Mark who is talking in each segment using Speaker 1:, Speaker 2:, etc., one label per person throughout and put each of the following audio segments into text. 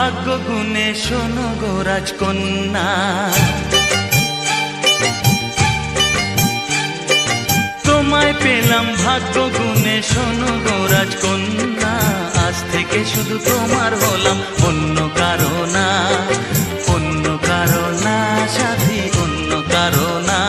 Speaker 1: ভাগ্য গুণে শোনো গো রাজকন্যা, তোমায় পেলাম ভাগ্য গুণে শোনো গো রাজকন্যা। আজ থেকে শুধু তোমার হলাম, অন্য কারো না, অন্য কারো না সাথী, অন্য কারো না।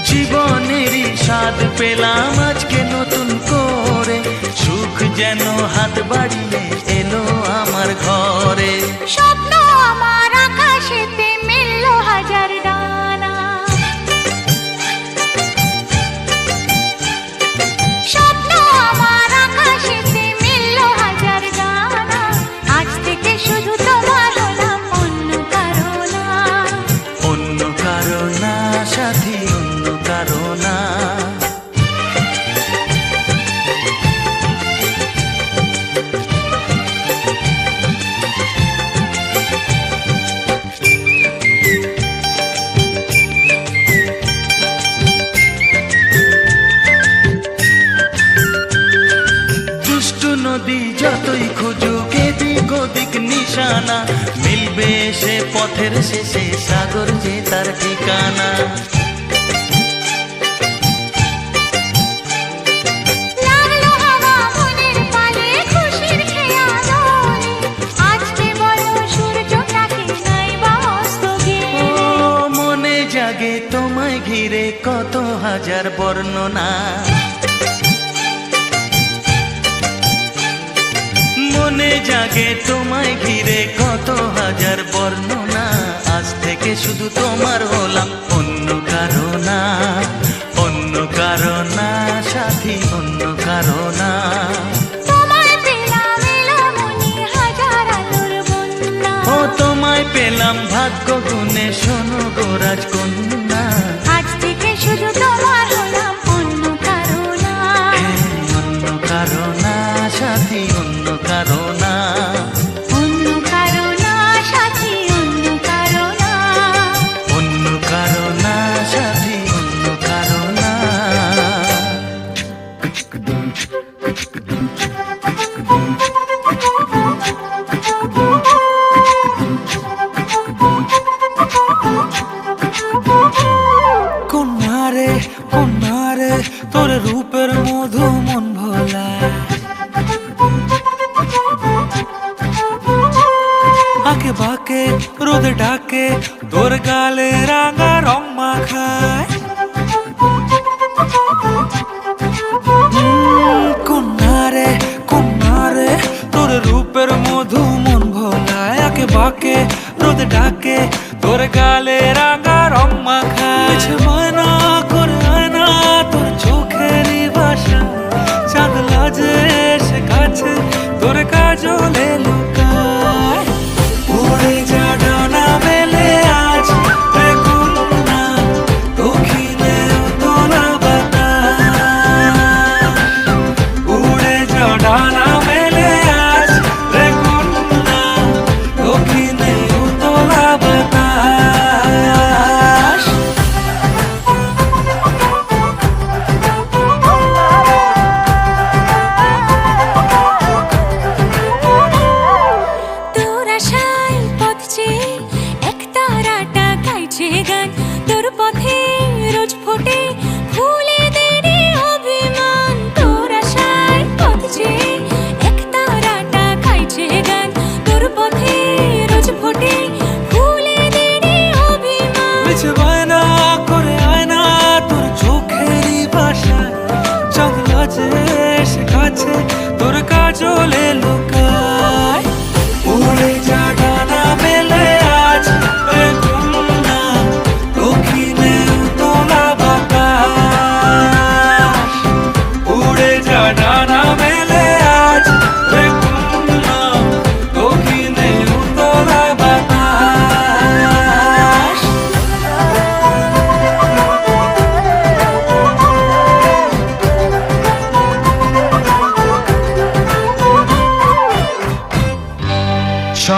Speaker 1: জীবনেরই স্বাদ পেলাম আজকে নতুন করে, সুখ যেন হাত বাড়িয়ে এলো আমার ঘরে।
Speaker 2: স্বপ্ন আমার আকাশেতে মিলল হাজার ডানা, স্বপ্ন আমার আকাশেতে মিলল হাজার ডানা। আজ থেকে শুধু তোমার হলাম, অন্য কারো না,
Speaker 1: অন্য কারো না সাথী, অন্য কারো না। দুষ্টু নদী যতই খুঁজুক এদিক ওদিক নিশানা, মিলবে সে পথের শেষে সাগর যে তার ঠিকানা।
Speaker 2: লাগলো হাওয়া মনের পালে খুশির খেয়ালনে, আজকে বলো সূর্যটাকে নাই বা অস্ত গেলে।
Speaker 1: ও মনে জাগে তোমায় ঘিরে কত হাজার বর্ণনা, মনে জাগে তোমায় ঘিরে কত হাজার বর্ণনা। আজ থেকে শুধু তোমার হলাম, অন্য কারো না, অন্য কারো না সাথী, অন্য কারো না।
Speaker 2: তোমায় পেলাম এলোমনি হাজার আলোর বন্যা,
Speaker 1: ও তোমায় পেলাম ভাগ্য গুণে শোনো গো রাজকন্যা।
Speaker 2: আজ থেকে শুধু তোমার হলাম, অন্য কারো না,
Speaker 1: অন্য কারো না সাথী, অন্য কারো না।
Speaker 2: অন্য কারো না সাথী, অন্য কারো না।
Speaker 1: অন্য কারো না সাথী, অন্য কারো না।
Speaker 3: কন্যারে কন্যারে তোর রূপের মধু মন ভোলা, আঁকে বাঁকে রোদ ডাকে তোর গালে রাঙা রং মাখায়। কন্যারে কন্যারে তোর রূপের মধু মন ভোলায়, আঁকে বাঁকে রোদ ডাকে তোর গালে রাঙা রং মাখায়। ময়না করে আয়না তোর চোখেরই ভাষা, চাঁদ লাজে সে কাছে তোর কাজলে লুকায়। উড়ে যা ডানা মেলে আজ রে কন্যা, দক্ষিণে তোলা বাতাস। উড়ে যা ডানা মেলে আজ রে কন্যা, দক্ষিণে তোলা বাতাস।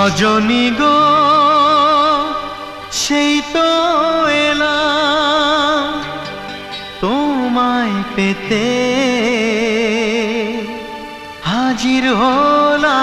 Speaker 1: রজনী গো সেই তো এলাম তোমায় পেতে হাজির হলাম।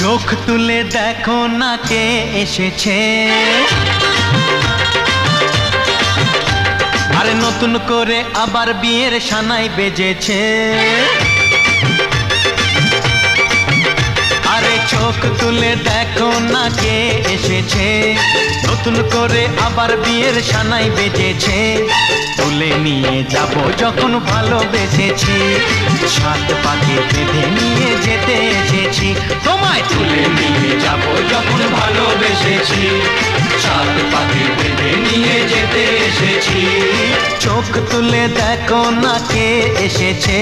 Speaker 1: চোখ তুলে দেখো না কে এসেছে, আরে নতুন করে আবার বিয়ের সানাই বেজেছে। আরে চোখ তুলে দেখো না কে এসেছে, নতুন করে আবার বিয়ের সানাই বেজেছে। তুলে নিয়ে যাব যখন ভালোবেসেছি, সাত পাকে বেঁধে নিয়ে যেতে এসেছি। তোমায় তুলে নিয়ে যাব যখন ভালোবেসেছি, সাত পাকে বেঁধে নিয়ে যেতে এসেছি। চোখ তুলে দেখো না কে এসেছে,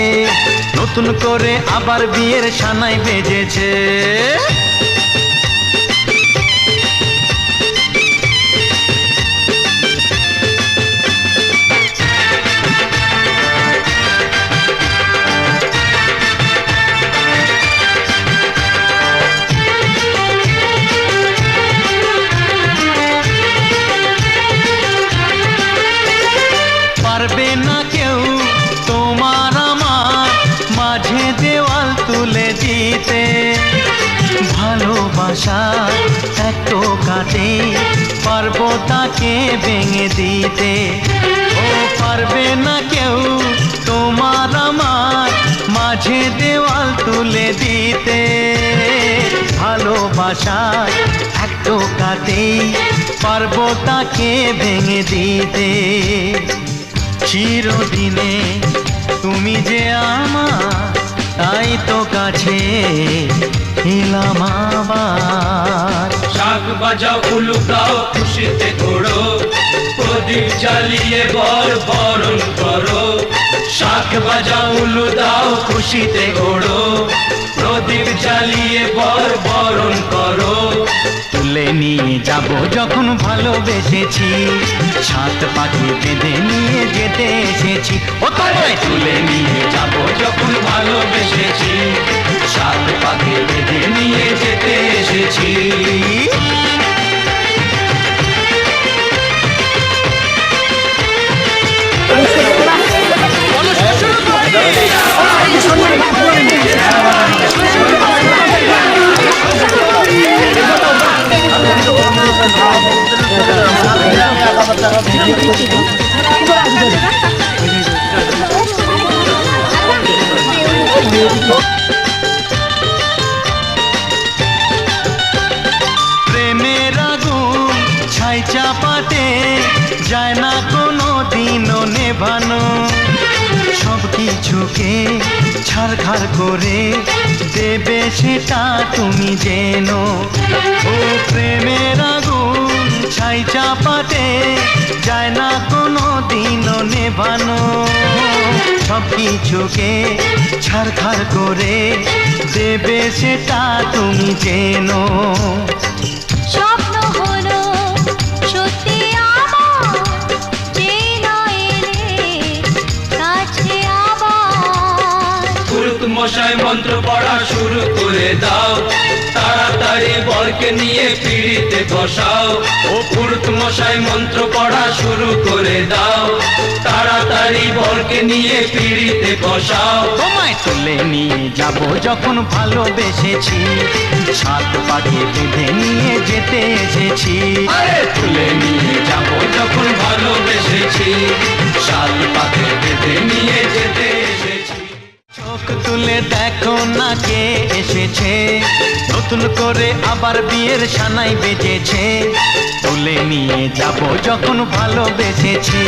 Speaker 1: নতুন করে আবার বিয়ের সানাই বেজেছে। পারবে না কেউ তোমার আমার মাঝে দেওয়াল তুলে দিতে, ভালোবাসা এত কাটে পারবো তাকে ভেঙে দিতে। ও পারবে না কেউ তোমার আমার মাঝে দেওয়াল তুলে দিতে, ভালোবাসা এত কাটে পারবো তাকে ভেঙে দিতে। চিরদিনে তুমি যে আমার, তাই তো কাছে এলাম আবার।
Speaker 3: শাক বাজাও উলু গাও খুশিতে ঘোড়ো, প্রদীপ জ্বালিয়ে বরণ করো। শাক বাজাও উলু দাও খুশিতে ঘোড়ো, প্রদীপ জ্বালিয়ে বরণ করো।
Speaker 1: তুলে নিয়ে যাব যখন ভালোবেসেছি, সাত পাখি বেঁধে নিয়ে যেতে এসেছি। ও তোমায়
Speaker 3: তুলে নিয়ে যাব যখন ভালোবেসেছি, সাত পাকে বেঁধে নিয়ে যেতে এসেছি।
Speaker 1: প্রেমের আগুন ছাই চাপাতে যায় না কোনো দিনও নেভানো, সব কিছুকে ছারখার করে দেবে সেটা তুমি জেনো। ও প্রেমের আগুন ছাই চাপাতে যায় না কোনো দিনও নেভানো, সব কিছুকে ছারখার করে দেবে সেটা তুমি জেনো।
Speaker 2: স্বপ্ন হলো সত্যি আমার, যেই না এলে কাছে আবার।
Speaker 3: পুরুত মশাই মন্ত্র পড়া শুরু করে দাও, তাড়াতাড়ি বরকে নিয়ে পিড়িতে বসাও। ও পুরুত মশাই মন্ত্র পড়া শুরু করে দাও, তাড়াতাড়ি বরকে নিয়ে পিড়িতে বসাও।
Speaker 1: তোমায় তুলে নিয়ে যাব যখন ভালোবেসেছি, সাত পাকে বেঁধে নিয়ে যেতে এসেছি।
Speaker 3: আরে তুলে নিয়ে যাব যখন ভালোবেসেছি, সাত পাকে বেঁধে নিয়ে যেতে এসেছি।
Speaker 1: চোখ তুলে দেখো না কে এসেছে, নতুন করে আবার বিয়ের সানাই বেজেছে। তুলে নিয়ে যাব যখন ভালোবেসেছি,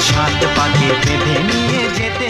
Speaker 1: সাত পাকে বেঁধে নিয়ে যেতে